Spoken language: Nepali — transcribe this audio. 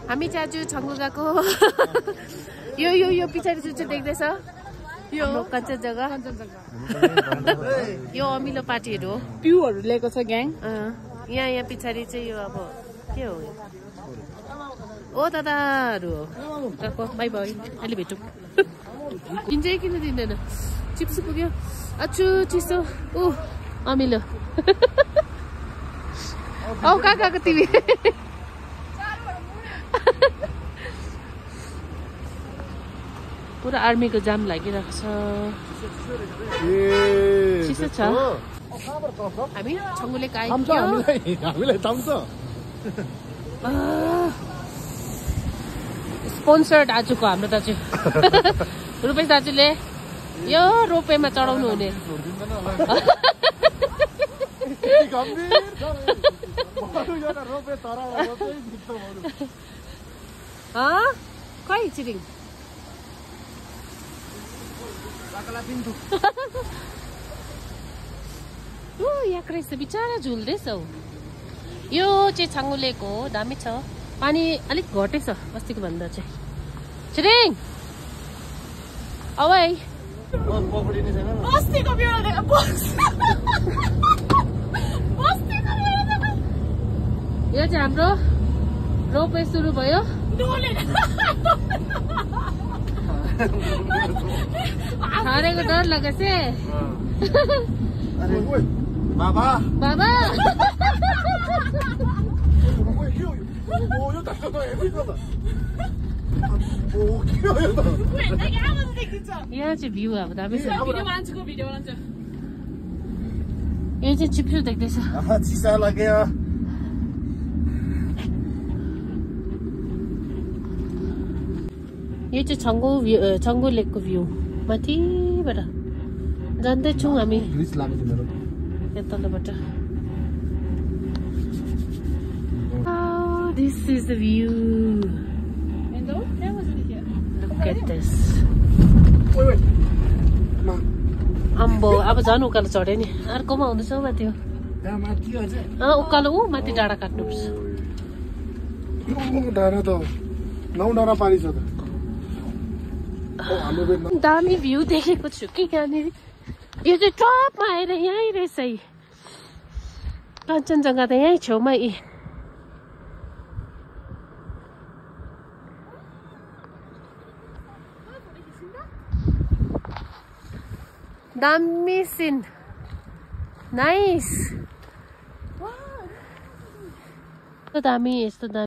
हामी चाहिँ आज छङ्गु गएको यो पछाडि जुन देख्दैछ यो कञ्चनजङ्घा यो अमिलो पार्टीहरू हो प्युहरू लिएको छ ग्याङ यहाँ पछाडि चाहिँ यो अब के हो ओ दादाहरू हो गएको बाई बाई अहिले भेटौँ इन्जोय किन दिँदैन चिप्स पुग्यो अचु चिसो ऊ अमिलो औ कहाँ गएको तिमी पुरा आर्मीको जाम लागिरहेको छ चिसो छ हामी छङ्गुले स्पोन्सर्ड आजको हाम्रो दाजु रुपेश दाजुले यो रोपेमा चढाउनु हुने खै चिरिङ यहाँ रहेछ बिचरा झुल्दैछ यो चाहिँ छाङ्गुलेको हो दामी छ पानी अलिक घटेछ अस्तिको भन्दा चाहिँ छिरिङ औ यो चाहिँ हाम्रो रोपवे सुरु भयो हारेको डर लागेछ बाबा बाबा यहाँ चाहिँ भ्यू अब दामी छ यो चाहिँ चिप्सो देख्दैछ चिसा लाग्यो यो चाहिँ छङ्गु लेकको भ्यू माथिबाट जाँदैछौँ हामी यहाँ तलबाट This is the view. Look at this. अम्बो अब झन् उकालो चढ्यो नि अर्कोमा हुँदैछ हौ माथि उकालो माथि डाँडा काट्नुपर्छ डाँडा पानी छ दामी भ्यू देखेको छु कि यहाँनिर यो चाहिँ टपमा आएर यहीँ रहेछ है कञ्चनजङ्घा त यहीँ छेउमा दामी सिन नाइस दामी यस्तो दामी